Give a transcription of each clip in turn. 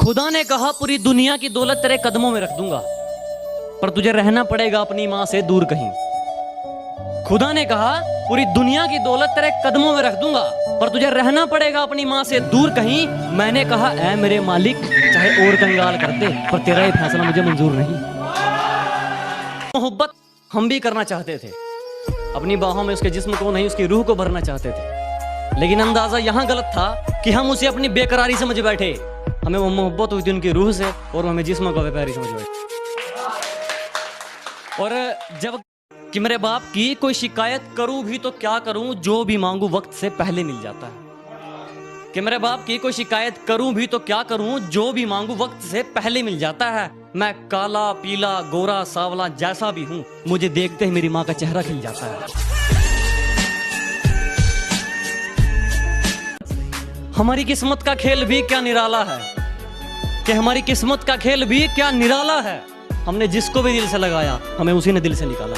खुदा ने कहा पूरी दुनिया की दौलत तेरे कदमों में रख दूंगा, पर तुझे रहना पड़ेगा अपनी मां से दूर कहीं। खुदा ने कहा पूरी दुनिया की दौलत तेरे कदमों में रख दूंगा, पर तुझे रहना पड़ेगा अपनी मां से दूर कहीं। मैंने कहा ऐ मेरे मालिक, चाहे और कंगाल कर दे, पर तेरा ये फैसला मुझे मंजूर नहीं। मोहब्बत हम भी करना चाहते थे, अपनी बाहों में उसके जिस्म को नहीं उसकी रूह को भरना चाहते थे, लेकिन अंदाजा यहाँ गलत था कि हम उसे अपनी बेकरारी समझ बैठे। हमें वो मोहब्बत हुई थी उनकी रूह से और हमें जिस्म को व्यापारी समझ बैठे। और जब कि मेरे बाप की कोई शिकायत करूं भी तो क्या करूं, जो भी मांगू वक्त से पहले मिल जाता है। कि मेरे बाप की कोई शिकायत करूं भी तो क्या करूं, जो भी मांगू वक्त से पहले मिल जाता है। मैं काला पीला गोरा सावला जैसा भी हूं, मुझे देखते ही मेरी माँ का चेहरा खिल जाता है। हमारी किस्मत का खेल भी क्या निराला है, कि हमारी किस्मत का खेल भी क्या निराला है। हमने जिसको भी दिल से लगाया, हमें उसी ने दिल से निकाला।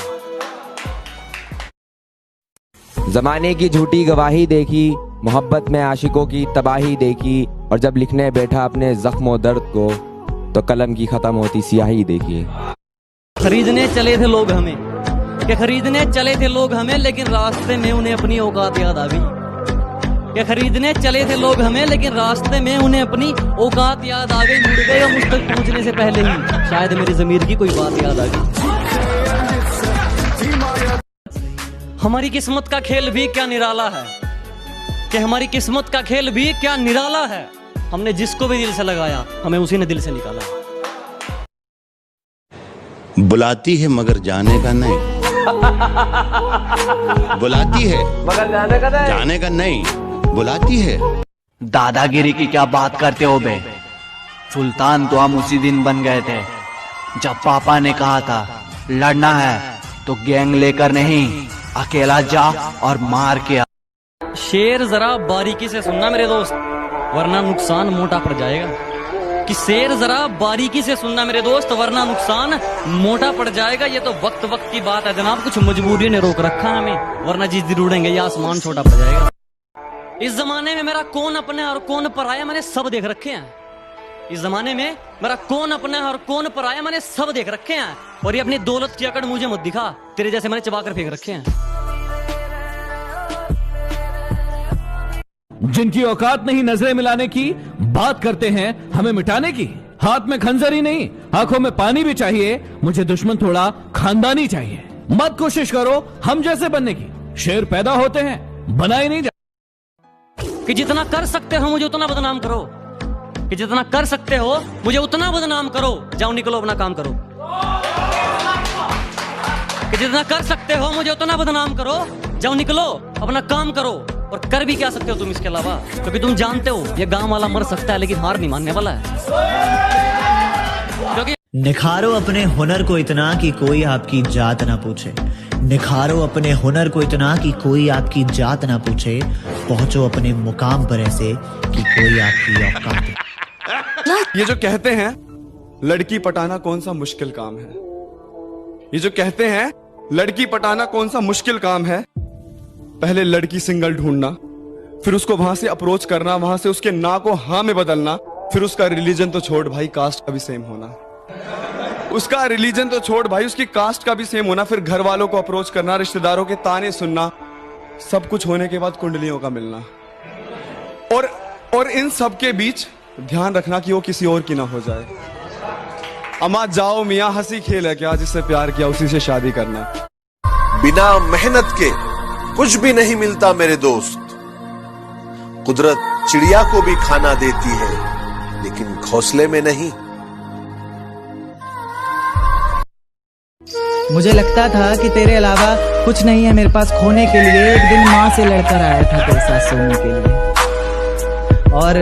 जमाने की झूठी गवाही देखी, मोहब्बत में आशिकों की तबाही देखी, और जब लिखने बैठा अपने जख्म दर्द को, तो कलम की खत्म होती स्याही देखी। खरीदने चले थे लोग हमें, कि खरीदने चले थे लोग हमें, लेकिन रास्ते में उन्हें अपनी औकात याद आ गई। कि खरीदने चले थे लोग हमें, लेकिन रास्ते में उन्हें अपनी औकात याद आ गई। मुड़ गए मुझ तक पहुंचने से पहले ही, शायद मेरी ज़मीर की कोई बात याद आ गई। हमारी किस्मत का खेल भी क्या निराला है, कि हमारी किस्मत का खेल भी क्या निराला है। हमने जिसको भी दिल से लगाया, हमें उसी ने दिल से निकाला। बुलाती है मगर जाने का नहीं, बुलाती है मगर जाने का नहीं, बुलाती है। दादागिरी की क्या बात करते हो बे? सुल्तान तो हम उसी दिन बन गए थे जब पापा ने कहा था लड़ना है तो गैंग लेकर नहीं, अकेला जा और मार के आ। शेर जरा बारीकी से सुनना मेरे दोस्त, वरना नुकसान मोटा पड़ जाएगा। कि शेर जरा बारीकी से सुनना मेरे दोस्त, वरना नुकसान मोटा पड़ जाएगा। ये तो वक्त वक्त की बात है जनाब, कुछ मजबूरी ने रोक रखा है हमें, वरना जिस दिन उड़ेंगे ये आसमान छोटा पड़ जाएगा। इस जमाने में मेरा कौन अपना और कौन पराया मैंने सब देख रखे हैं। इस जमाने में मेरा कौन अपना है और कौन पराया मैंने सब देख रखे हैं। और ये अपनी दौलत की अकड़ मुझे मत दिखा, तेरे जैसे मैंने चबा कर फेंक रखे हैं। जिनकी औकात नहीं नजरें मिलाने की, बात करते हैं हमें मिटाने की। हाथ में खंजर ही नहीं, आंखों में पानी भी चाहिए। मुझे दुश्मन थोड़ा खानदानी चाहिए। मत कोशिश करो हम जैसे बनने की, शेर पैदा होते हैं बनाए नहीं। कि जितना कर सकते हो मुझे उतना बदनाम करो, कि जितना कर सकते हो मुझे उतना बदनाम करो। जाओ निकलो अपना काम करो। कि जितना कर सकते हो मुझे उतना बदनाम करो, जाओ निकलो अपना काम करो। और कर भी क्या सकते हो तुम इसके अलावा, क्योंकि तुम जानते हो ये गांव वाला मर सकता है लेकिन हार नहीं मानने वाला है। क्योंकि निखारो अपने हुनर को इतना कि कोई आपकी जात ना पूछे। निखारो अपने हुनर को इतना कि कोई आपकी जात ना पूछे। पहुंचो अपने मुकाम पर ऐसे कि कोई आपकी औकात। ये जो कहते हैं लड़की पटाना कौन सा मुश्किल काम है, ये जो कहते हैं लड़की पटाना कौन सा मुश्किल काम है। पहले लड़की सिंगल ढूंढना, फिर उसको वहां से अप्रोच करना, वहां से उसके ना को हाँ में बदलना, फिर उसका रिलीजन तो छोड़ भाई कास्ट का भी सेम होना, उसका रिलीजन तो छोड़ भाई उसकी कास्ट का भी सेम होना, फिर घर वालों को अप्रोच करना, रिश्तेदारों के ताने सुनना, सब कुछ होने के बाद कुंडलियों का मिलना। और इन सब के बीच ध्यान रखना कि वो किसी और की ना हो जाए। अमा जाओ मियां, हंसी खेल है क्या, जिससे प्यार किया उसी से शादी करना। बिना मेहनत के कुछ भी नहीं मिलता मेरे दोस्त। कुदरत चिड़िया को भी खाना देती है लेकिन घोंसले में नहीं। मुझे लगता था कि तेरे अलावा कुछ नहीं है मेरे पास खोने के लिए। एक दिन माँ से लड़कर आया था तेरे साथ सोने के लिए, और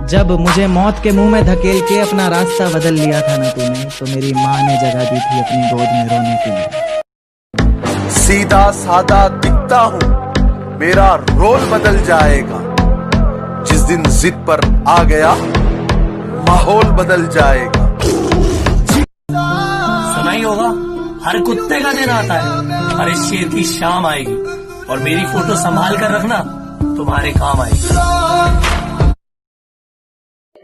जब मुझे मौत के मुंह में धकेल के अपना रास्ता बदल लिया था ना तूने, तो मेरी माँ ने जगह दी थी अपनी गोद में रोने के लिए। सीधा सादा दिखता हूं, मेरा रोल बदल जाएगा। जिस दिन जिद पर आ गया माहौल बदल जाएगा। सुना ही होगा हर कुत्ते का दिन आता है। अरे शेर की शाम आएगी और मेरी फोटो संभाल कर रखना, तुम्हारे काम आएगी।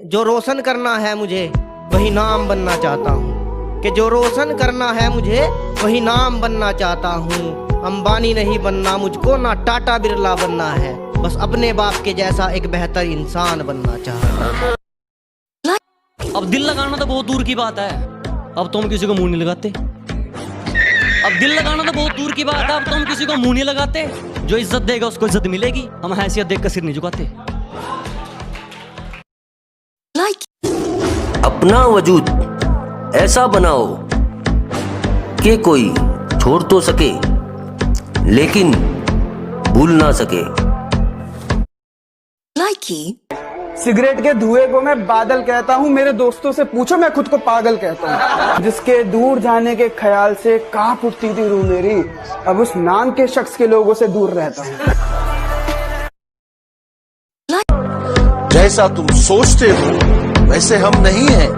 जो रोशन करना है मुझे वही नाम बनना चाहता हूँ, कि जो रोशन करना है मुझे वही नाम बनना चाहता हूँ। अंबानी नहीं बनना मुझको, ना टाटा बिरला बनना है, बस अपने बाप के जैसा एक बेहतर इंसान बनना चाहता हूँ। अब दिल लगाना तो बहुत दूर की बात है, अब तो हम किसी को मुंह नहीं लगाते। अब दिल लगाना तो बहुत दूर की बात है, अब तो हम किसी को मुंह नहीं लगाते। जो इज्जत देगा उसको इज्जत मिलेगी, हम हैसियत देख कर सिर नहीं झुकाते। अपना वजूद ऐसा बनाओ कि कोई छोड़ तो सके लेकिन भूल ना सके। सिगरेट के धुएं को मैं बादल कहता हूँ, मेरे दोस्तों से पूछो मैं खुद को पागल कहता हूँ। जिसके दूर जाने के ख्याल से कांप उठती थी रूह मेरी, अब उस नाम के शख्स के लोगों से दूर रहता हूँ। जैसा तुम सोचते हो वैसे हम नहीं हैं,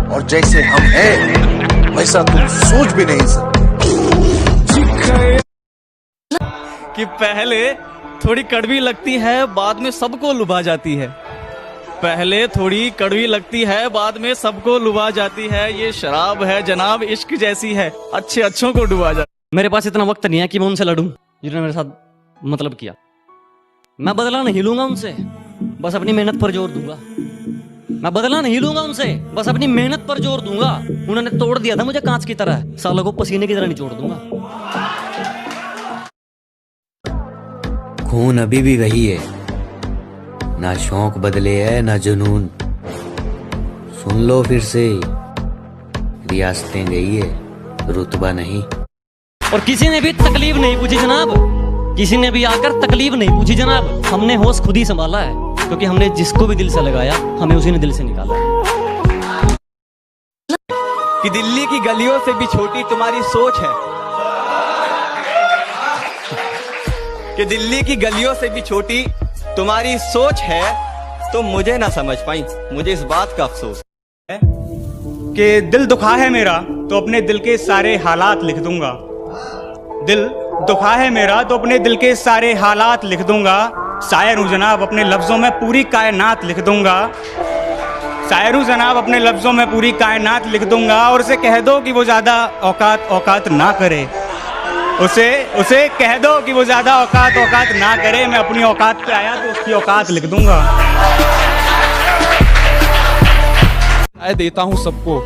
और जैसे हम हैं वैसा तुम सोच भी नहीं सकते। कि पहले थोड़ी कड़वी लगती है, बाद में सबको लुभा जाती है। पहले थोड़ी कड़वी लगती है, बाद में सबको लुभा जाती है। ये शराब है जनाब, इश्क जैसी है, अच्छे अच्छों को डुबा जाती। मेरे पास इतना वक्त नहीं है कि मैं उनसे लड़ूं जिन्होंने मेरे साथ मतलब किया। मैं बदला नहीं लूंगा उनसे, बस अपनी मेहनत पर जोर दूंगा। मैं बदला नहीं लूंगा उनसे, बस अपनी मेहनत पर जोर दूंगा। उन्होंने तोड़ दिया था मुझे कांच की तरह, सालों को पसीने की तरह निचोड़ दूंगा। खून अभी भी वही है, ना शौक बदले है ना जुनून। सुन लो फिर से, रियासतें गई है, रुतबा नहीं। और किसी ने भी तकलीफ नहीं पूछी जनाब, किसी ने भी आकर तकलीफ नहीं पूछी जनाब। हमने होश खुद ही संभाला है, क्योंकि हमने जिसको भी दिल से लगाया हमें उसी ने दिल से निकाला है। कि दिल्ली की गलियों से भी छोटी तुम्हारी सोच है, कि दिल्ली की गलियों से भी छोटी तुम्हारी सोच है। तो मुझे ना समझ पाई, मुझे इस बात का अफसोस है कि दिल दुखा है मेरा तो अपने दिल के सारे हालात लिख दूंगा। दिल दुखा है मेरा तो अपने दिल के सारे हालात लिख दूंगा। शायर हूँ जनाब, अपने लफ्जों में पूरी कायनात लिख दूंगा। शायर हूँ जनाब, अपने लफ्जों में पूरी कायनात लिख दूंगा। और उसे कह दो कि वो ज्यादा औकात ना करे। उसे कह दो कि वो ज्यादा औकात ना करे। मैं अपनी औकात पे आया तो उसकी औकात लिख दूंगा। देता हूँ सबको